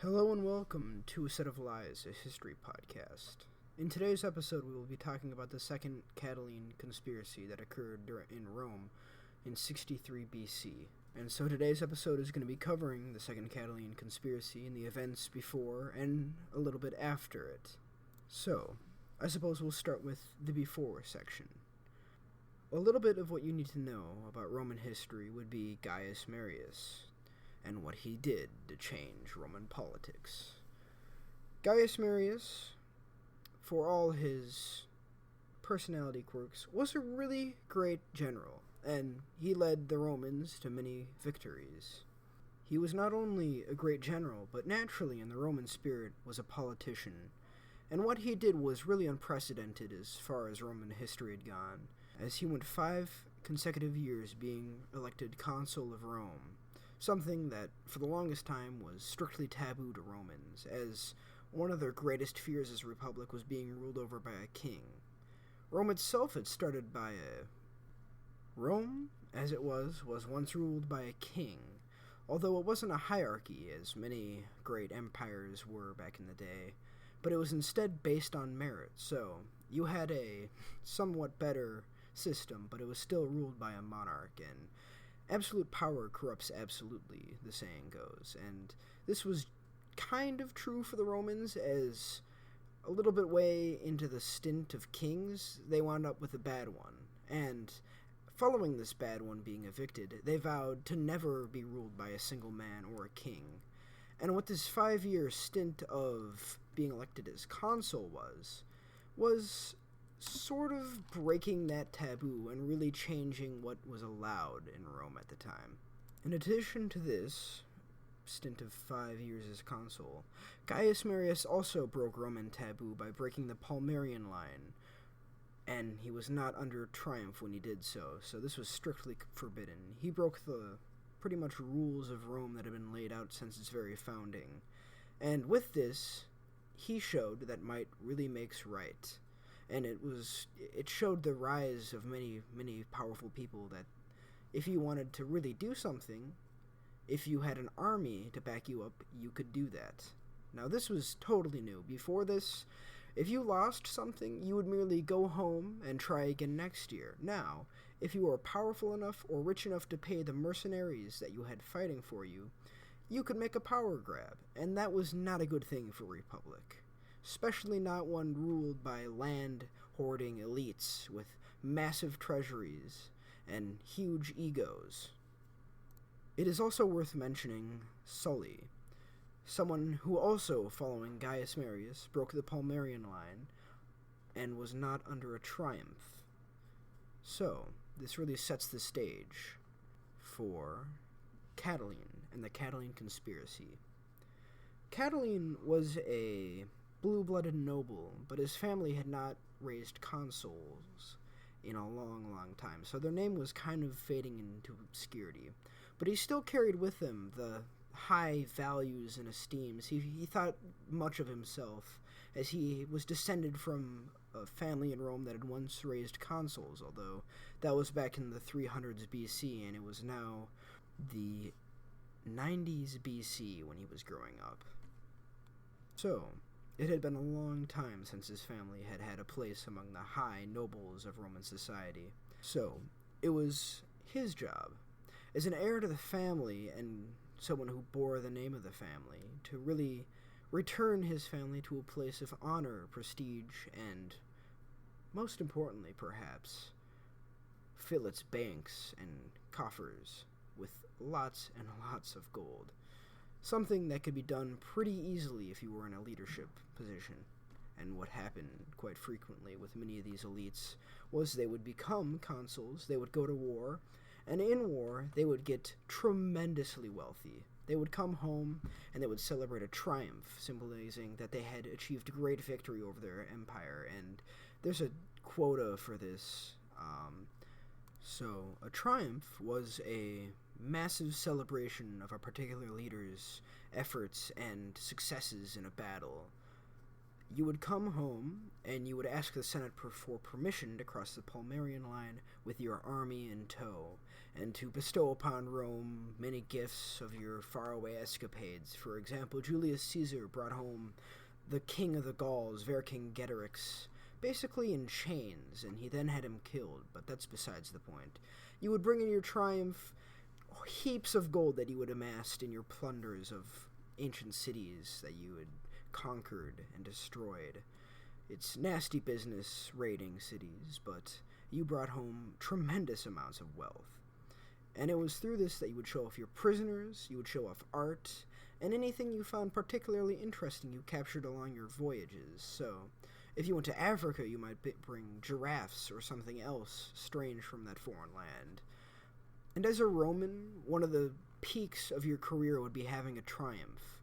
Hello and welcome to A Set of Lies, a history podcast. In today's episode, we will be talking about the second Catiline conspiracy that occurred in Rome in 63 BC. And so today's episode is going to be covering the second Catiline conspiracy and the events before and a little bit after it. So, I suppose we'll start with the before section. A little bit of what you need to know about Roman history would be Gaius Marius and what he did to change Roman politics. Gaius Marius, for all his personality quirks, was a really great general, and he led the Romans to many victories. He was not only a great general, but naturally in the Roman spirit was a politician, and what he did was really unprecedented as far as Roman history had gone, as he went 5 consecutive years being elected consul of Rome, something that for the longest time was strictly taboo to Romans, as one of their greatest fears as a republic was being ruled over by a king. Rome itself had started by Rome, as it was once ruled by a king, although it wasn't a hierarchy as many great empires were back in the day, but it was instead based on merit, so you had a somewhat better system, but it was still ruled by a monarch, and absolute power corrupts absolutely, the saying goes, and this was kind of true for the Romans, as a little bit way into the stint of kings, they wound up with a bad one, and following this bad one being evicted, they vowed to never be ruled by a single man or a king. And what this 5-year stint of being elected as consul was sort of breaking that taboo and really changing what was allowed in Rome at the time. In addition to this stint of 5 years as consul, Gaius Marius also broke Roman taboo by breaking the Palmarian line, and he was not under triumph when he did so this was strictly forbidden. He broke the pretty much rules of Rome that had been laid out since its very founding, and with this, he showed that might really makes right. And it showed the rise of many, many powerful people that if you wanted to really do something, if you had an army to back you up, you could do that. Now, this was totally new. Before this, if you lost something, you would merely go home and try again next year. Now, if you were powerful enough or rich enough to pay the mercenaries that you had fighting for you, you could make a power grab, and that was not a good thing for a republic. Especially not one ruled by land-hoarding elites with massive treasuries and huge egos. It is also worth mentioning Sully, someone who also, following Gaius Marius, broke the Palmarian line and was not under a triumph. So, this really sets the stage for Catiline and the Catiline conspiracy. Catiline was a blue-blooded noble, but his family had not raised consuls in a long, long time, so their name was kind of fading into obscurity. But he still carried with him the high values and esteems. He thought much of himself, as he was descended from a family in Rome that had once raised consuls, although that was back in the 300s BC, and it was now the 90s BC when he was growing up. So, it had been a long time since his family had had a place among the high nobles of Roman society. So, it was his job, as an heir to the family and someone who bore the name of the family, to really return his family to a place of honor, prestige, and, most importantly perhaps, fill its banks and coffers with lots and lots of gold. Something that could be done pretty easily if you were in a leadership position. And what happened quite frequently with many of these elites was they would become consuls, they would go to war, and in war they would get tremendously wealthy. They would come home and they would celebrate a triumph, symbolizing that they had achieved great victory over their empire, and there's a quota for this. So a triumph was a massive celebration of a particular leader's efforts and successes in a battle. You would come home, and you would ask the Senate for permission to cross the Palmarian line with your army in tow, and to bestow upon Rome many gifts of your faraway escapades. For example, Julius Caesar brought home the king of the Gauls, Vercingetorix, basically in chains, and he then had him killed, but that's besides the point. You would bring in your triumph heaps of gold that you had amassed in your plunders of ancient cities that you had conquered and destroyed. It's nasty business raiding cities, but you brought home tremendous amounts of wealth. And it was through this that you would show off your prisoners, you would show off art, and anything you found particularly interesting you captured along your voyages. So, if you went to Africa, you might bring giraffes or something else strange from that foreign land. And as a Roman, one of the peaks of your career would be having a triumph.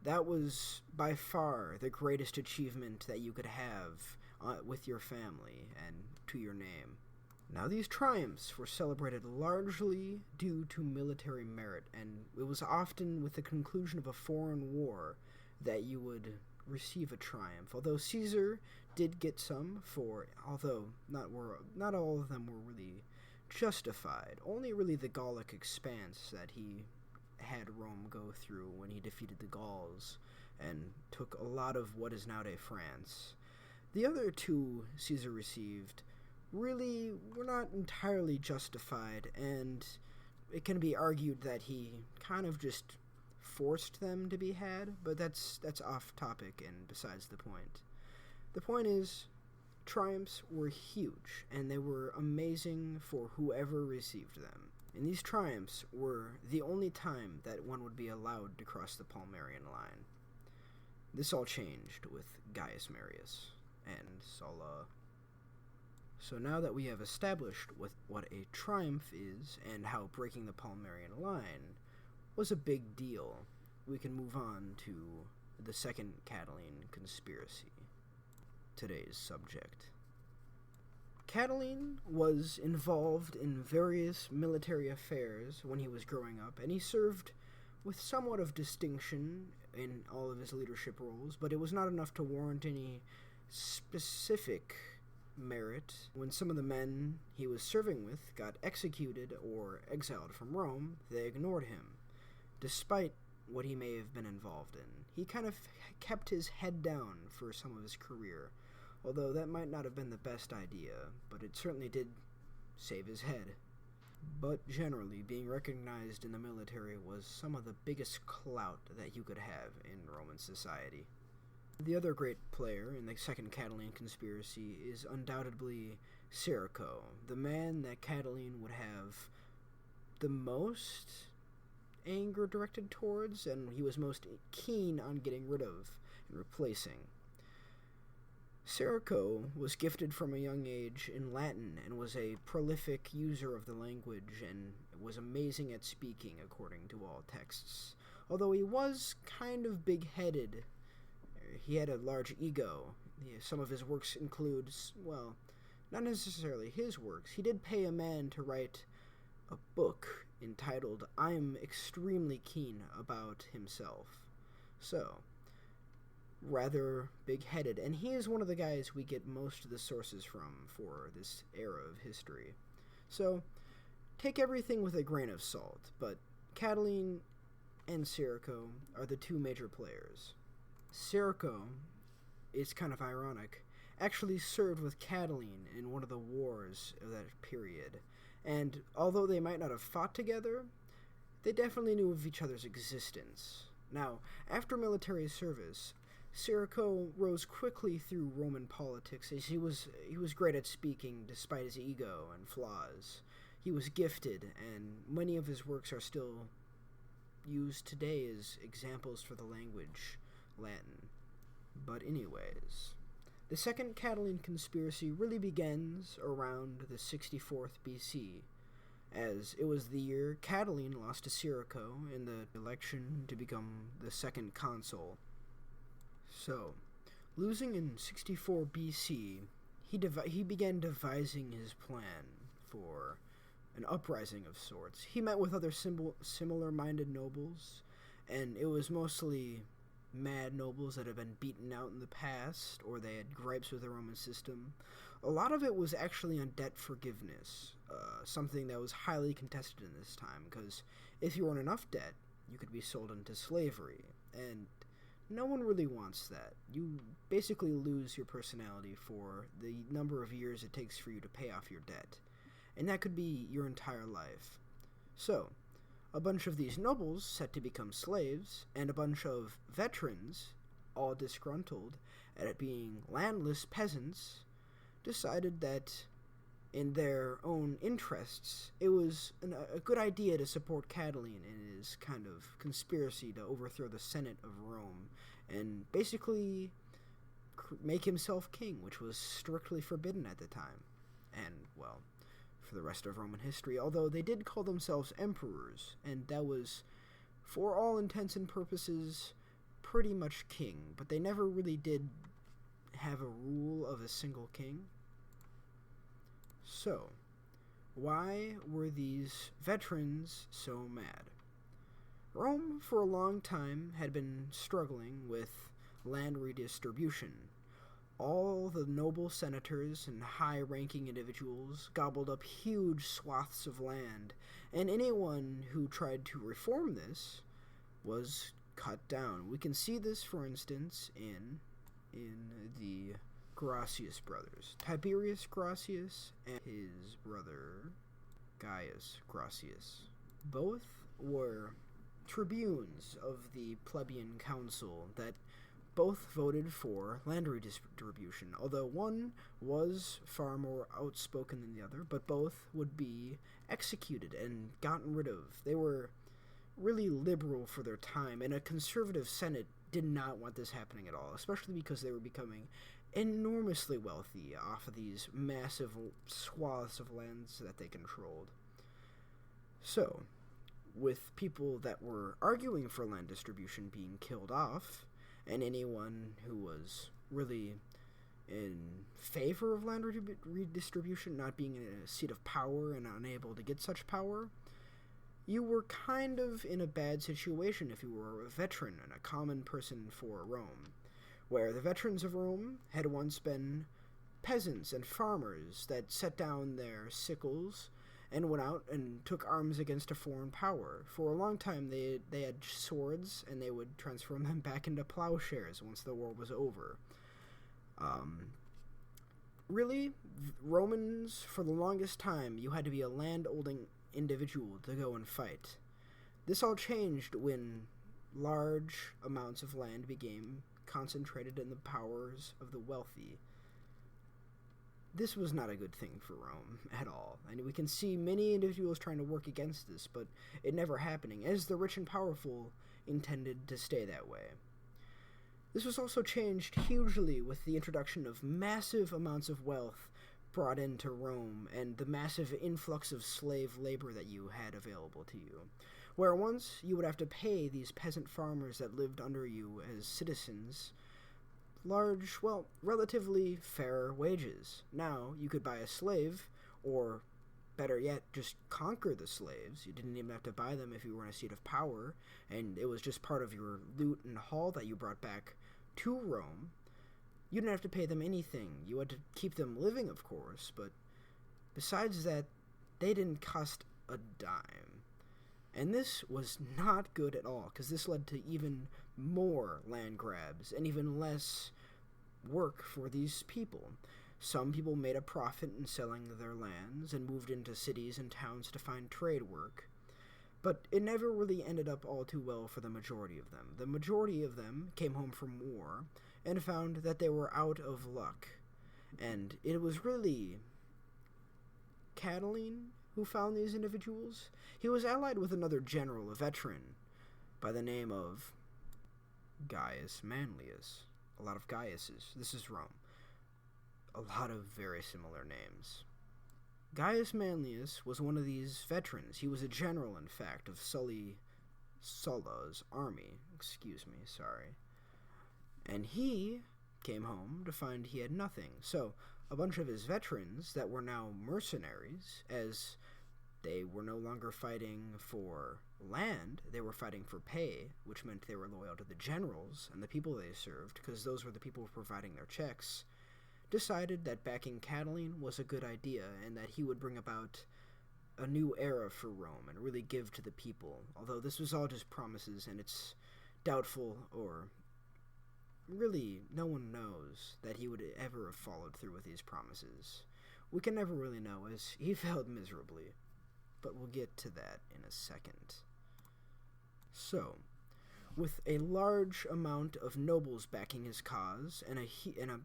That was by far the greatest achievement that you could have with your family and to your name. Now, these triumphs were celebrated largely due to military merit, and it was often with the conclusion of a foreign war that you would receive a triumph. Although Caesar did get some, although not all of them were really justified. Only really the Gallic expanse that he had Rome go through when he defeated the Gauls and took a lot of what is nowadays France. The other two Caesar received really were not entirely justified, and it can be argued that he kind of just forced them to be had, but that's off topic and besides the point. The point is, triumphs were huge, and they were amazing for whoever received them. And these triumphs were the only time that one would be allowed to cross the Palmarian line. This all changed with Gaius Marius and Sulla. So now that we have established what a triumph is and how breaking the Palmarian line was a big deal, we can move on to the second Catiline conspiracy, today's subject. Catiline was involved in various military affairs when he was growing up, and he served with somewhat of distinction in all of his leadership roles, but it was not enough to warrant any specific merit. When some of the men he was serving with got executed or exiled from Rome, they ignored him, despite what he may have been involved in. He kind of kept his head down for some of his career, although that might not have been the best idea, but it certainly did save his head. But generally, being recognized in the military was some of the biggest clout that you could have in Roman society. The other great player in the second Catiline conspiracy is undoubtedly Sirico, the man that Catiline would have the most anger directed towards, and he was most keen on getting rid of and replacing. Sirico was gifted from a young age in Latin and was a prolific user of the language and was amazing at speaking according to all texts. Although he was kind of big-headed, he had a large ego. Some of his works include, well, not necessarily his works. He did pay a man to write a book entitled I'm Extremely Keen About Himself. So, rather big-headed, and he is one of the guys we get most of the sources from for this era of history. So, take everything with a grain of salt, but Catiline and Sirico are the two major players. Sirico, it's kind of ironic, actually served with Catiline in one of the wars of that period, and although they might not have fought together, they definitely knew of each other's existence. Now, after military service, Sirico rose quickly through Roman politics, as he was great at speaking despite his ego and flaws. He was gifted, and many of his works are still used today as examples for the language Latin. But anyways, the second Catiline conspiracy really begins around the 64th BC, as it was the year Catiline lost to Sirico in the election to become the second consul. So, losing in 64 BC, he began devising his plan for an uprising of sorts. He met with other similar-minded nobles, and it was mostly mad nobles that had been beaten out in the past, or they had gripes with the Roman system. A lot of it was actually on debt forgiveness, something that was highly contested in this time, because if you were in enough debt, you could be sold into slavery, and no one really wants that. You basically lose your personality for the number of years it takes for you to pay off your debt, and that could be your entire life. So, a bunch of these nobles set to become slaves, and a bunch of veterans, all disgruntled at it being landless peasants, decided that in their own interests, it was a good idea to support Catiline in his kind of conspiracy to overthrow the Senate of Rome and basically make himself king, which was strictly forbidden at the time. And, well, for the rest of Roman history, although they did call themselves emperors, and that was, for all intents and purposes, pretty much king, but they never really did have a rule of a single king. So, why were these veterans so mad? Rome, for a long time, had been struggling with land redistribution. All the noble senators and high-ranking individuals gobbled up huge swaths of land, and anyone who tried to reform this was cut down. We can see this, for instance, in the Gracius brothers. Tiberius Gracius and his brother Gaius Gracius. Both were tribunes of the plebeian council that both voted for land redistribution, although one was far more outspoken than the other, but both would be executed and gotten rid of. They were really liberal for their time, and a conservative Senate did not want this happening at all, especially because they were becoming enormously wealthy off of these massive swaths of lands that they controlled. So, with people that were arguing for land distribution being killed off, and anyone who was really in favor of land redistribution not being in a seat of power and unable to get such power, you were kind of in a bad situation if you were a veteran and a common person for Rome, where the veterans of Rome had once been peasants and farmers that set down their sickles and went out and took arms against a foreign power. For a long time, they had swords, and they would transform them back into plowshares once the war was over. Really, Romans, for the longest time, you had to be a land-holding individual to go and fight. This all changed when large amounts of land became concentrated in the powers of the wealthy. This was not a good thing for Rome at all, and we can see many individuals trying to work against this, but it never happening, as the rich and powerful intended to stay that way. This was also changed hugely with the introduction of massive amounts of wealth brought into Rome, and the massive influx of slave labor that you had available to you, where once you would have to pay these peasant farmers that lived under you as citizens large, well, relatively fair wages. Now, you could buy a slave, or better yet, just conquer the slaves. You didn't even have to buy them if you were in a seat of power, and it was just part of your loot and haul that you brought back to Rome. You didn't have to pay them anything. You had to keep them living, of course, but besides that, they didn't cost a dime. And this was not good at all, because this led to even more land grabs and even less work for these people. Some people made a profit in selling their lands and moved into cities and towns to find trade work, but it never really ended up all too well for the majority of them. The majority of them came home from war and found that they were out of luck, and it was really Catiline who found these individuals. He was allied with another general, a veteran, by the name of Gaius Manlius. A lot of Gaiuses. This is Rome. A lot of very similar names. Gaius Manlius was one of these veterans. He was a general, in fact, of Sulla's army. And he came home to find he had nothing. So, a bunch of his veterans that were now mercenaries, as they were no longer fighting for land, they were fighting for pay, which meant they were loyal to the generals and the people they served, because those were the people providing their checks, decided that backing Catiline was a good idea and that he would bring about a new era for Rome and really give to the people, although this was all just promises and it's doubtful, or really no one knows that he would ever have followed through with these promises. We can never really know, as he failed miserably, but we'll get to that in a second. So, with a large amount of nobles backing his cause and a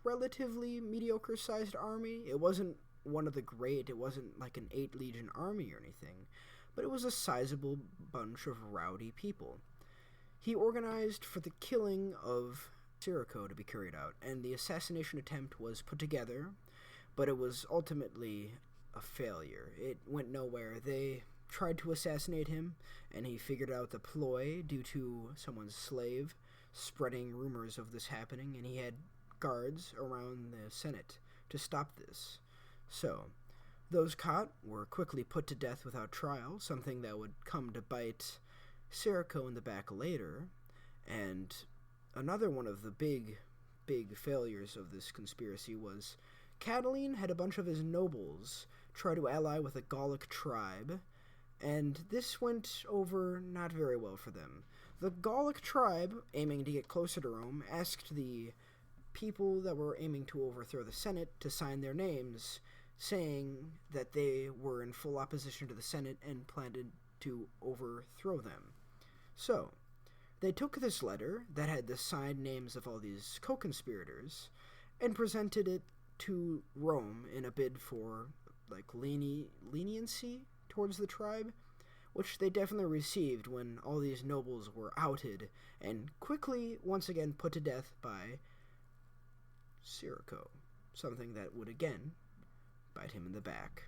relatively mediocre-sized army, it wasn't one of the great, it wasn't like an 8-legion army or anything, but it was a sizable bunch of rowdy people. He organized for the killing of Sirico to be carried out, and the assassination attempt was put together, but it was ultimately a failure. It went nowhere. They tried to assassinate him, and he figured out the ploy due to someone's slave spreading rumors of this happening, and he had guards around the Senate to stop this. So, those caught were quickly put to death without trial, something that would come to bite Sirico in the back later, and another one of the big failures of this conspiracy was Catiline had a bunch of his nobles try to ally with a Gallic tribe, and this went over not very well for them. The Gallic tribe, aiming to get closer to Rome, asked the people that were aiming to overthrow the Senate to sign their names, saying that they were in full opposition to the Senate and planned to overthrow them. So, they took this letter that had the signed names of all these co-conspirators and presented it to Rome in a bid for, like, leniency towards the tribe, which they definitely received when all these nobles were outed and quickly, once again, put to death by Sirico, something that would again bite him in the back.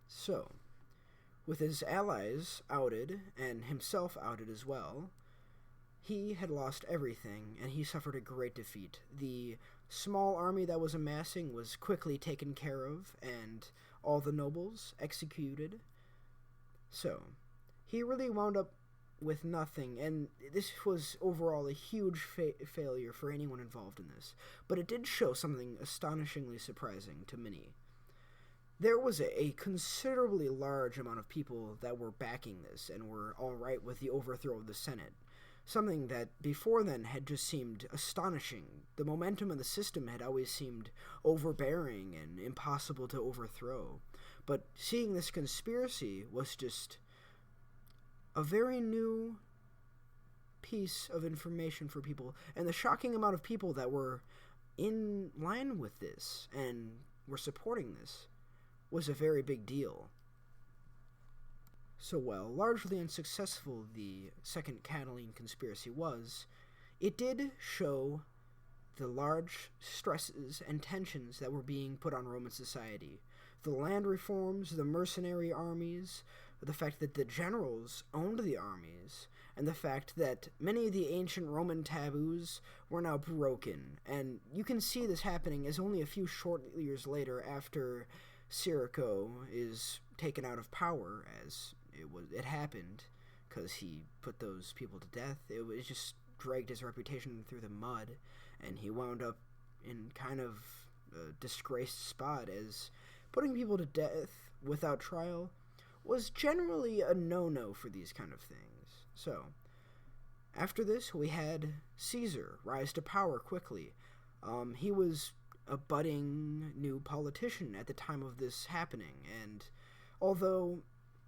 So, with his allies outed and himself outed as well, he had lost everything and he suffered a great defeat. The small army that was amassing was quickly taken care of and all the nobles executed. So, he really wound up with nothing, and this was overall a huge failure for anyone involved in this. But it did show something astonishingly surprising to many. There was a considerably large amount of people that were backing this and were alright with the overthrow of the Senate, something that before then had just seemed astonishing. The momentum of the system had always seemed overbearing and impossible to overthrow. But seeing this conspiracy was just a very new piece of information for people, and the shocking amount of people that were in line with this and were supporting this was a very big deal. So while largely unsuccessful the Second Catiline conspiracy was, it did show the large stresses and tensions that were being put on Roman society. The land reforms, the mercenary armies, the fact that the generals owned the armies, and the fact that many of the ancient Roman taboos were now broken. And you can see this happening as only a few short years later, after Sirico is taken out of power, as it happened, because he put those people to death. It just dragged his reputation through the mud, and he wound up in kind of a disgraced spot, as putting people to death without trial was generally a no-no for these kind of things. So, after this, we had Caesar rise to power quickly. He was a budding new politician at the time of this happening, and although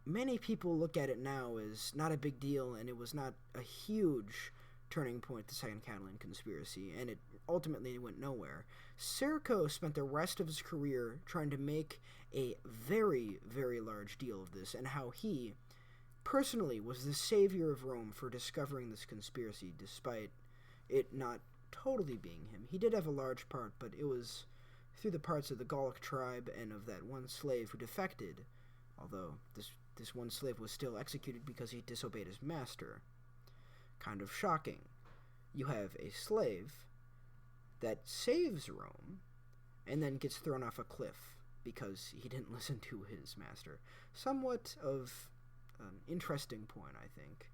many people look at it now as not a big deal, and it was not a huge turning point, the Second Catiline conspiracy, and it ultimately went nowhere, Sirico spent the rest of his career trying to make a very, very large deal of this, and how he personally was the savior of Rome for discovering this conspiracy, despite it not totally being him. He did have a large part, but it was through the parts of the Gallic tribe and of that one slave who defected, although this one slave was still executed because he disobeyed his master. Kind of shocking. You have a slave that saves Rome and then gets thrown off a cliff because he didn't listen to his master. Somewhat of an interesting point, I think.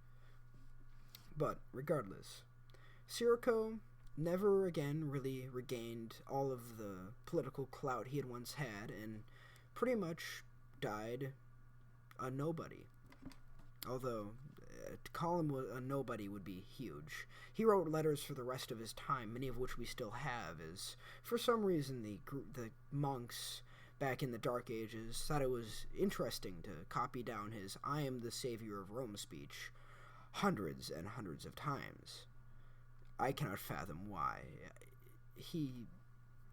But regardless, Sirocco never again really regained all of the political clout he had once had, and pretty much died a nobody. Although, to call him a nobody would be huge. He wrote letters for the rest of his time, many of which we still have, as for some reason the monks back in the Dark Ages thought it was interesting to copy down his "I am the savior of Rome" speech hundreds and hundreds of times. I cannot fathom why. He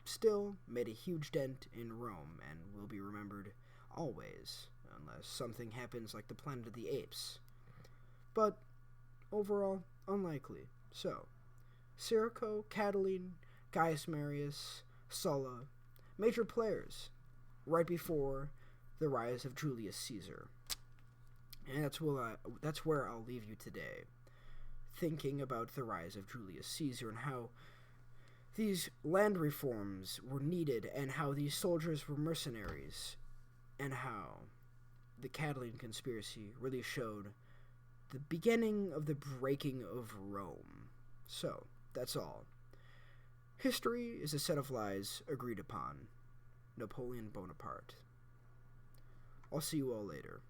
still made a huge dent in Rome and will be remembered always, unless something happens like the Planet of the Apes. But overall, unlikely. So, Sirocco, Catiline, Gaius Marius, Sulla, major players right before the rise of Julius Caesar. And that's where I'll leave you today, thinking about the rise of Julius Caesar and how these land reforms were needed and how these soldiers were mercenaries and how the Catiline conspiracy really showed the beginning of the breaking of Rome. So, that's all. History is a set of lies agreed upon. Napoleon Bonaparte. I'll see you all later.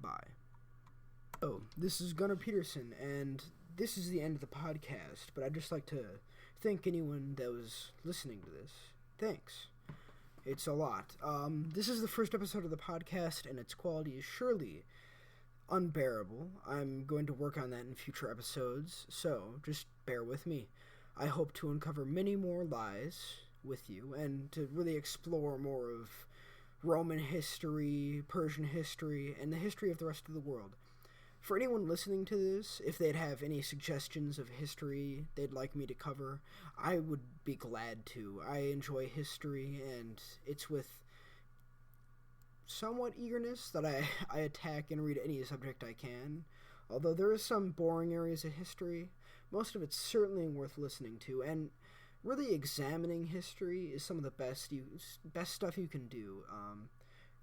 Bye. Oh, this is Gunnar Peterson, and this is the end of the podcast, but I'd just like to thank anyone that was listening to this. Thanks. It's a lot. This is the first episode of the podcast, and its quality is surely unbearable. I'm going to work on that in future episodes, so just bear with me. I hope to uncover many more lies with you, and to really explore more of Roman history, Persian history, and the history of the rest of the world. For anyone listening to this, if they'd have any suggestions of history they'd like me to cover, I would be glad to. I enjoy history, and it's with somewhat eagerness that I attack and read any subject I can. Although there is some boring areas of history, most of it's certainly worth listening to, and really examining history is some of the best stuff you can do.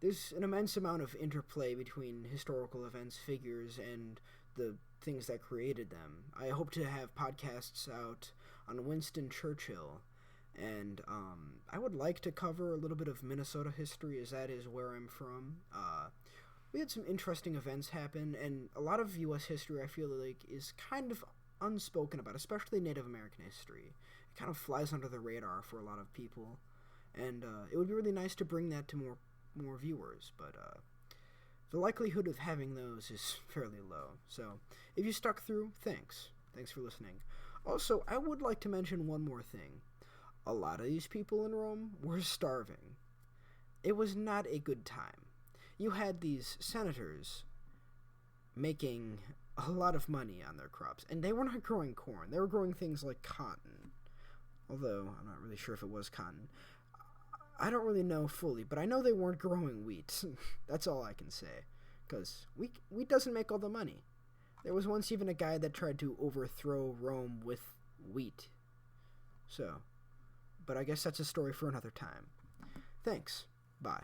There's an immense amount of interplay between historical events, figures, and the things that created them. I hope to have podcasts out on Winston Churchill, and I would like to cover a little bit of Minnesota history, as that is where I'm from. We had some interesting events happen, and a lot of U.S. history, I feel like, is kind of unspoken about, especially Native American history. It kind of flies under the radar for a lot of people, and it would be really nice to bring that to more viewers, but the likelihood of having those is fairly low. So if you stuck through, thanks for listening. Also, I would like to mention one more thing. A lot of these people in Rome were starving. It was not a good time. You had these senators making a lot of money on their crops, and they were not growing corn. They were growing things like cotton, although I'm not really sure if it was cotton. I don't really know fully, but I know they weren't growing wheat. That's all I can say, because wheat doesn't make all the money. There was once even a guy that tried to overthrow Rome with wheat. So, but I guess that's a story for another time. Thanks. Bye.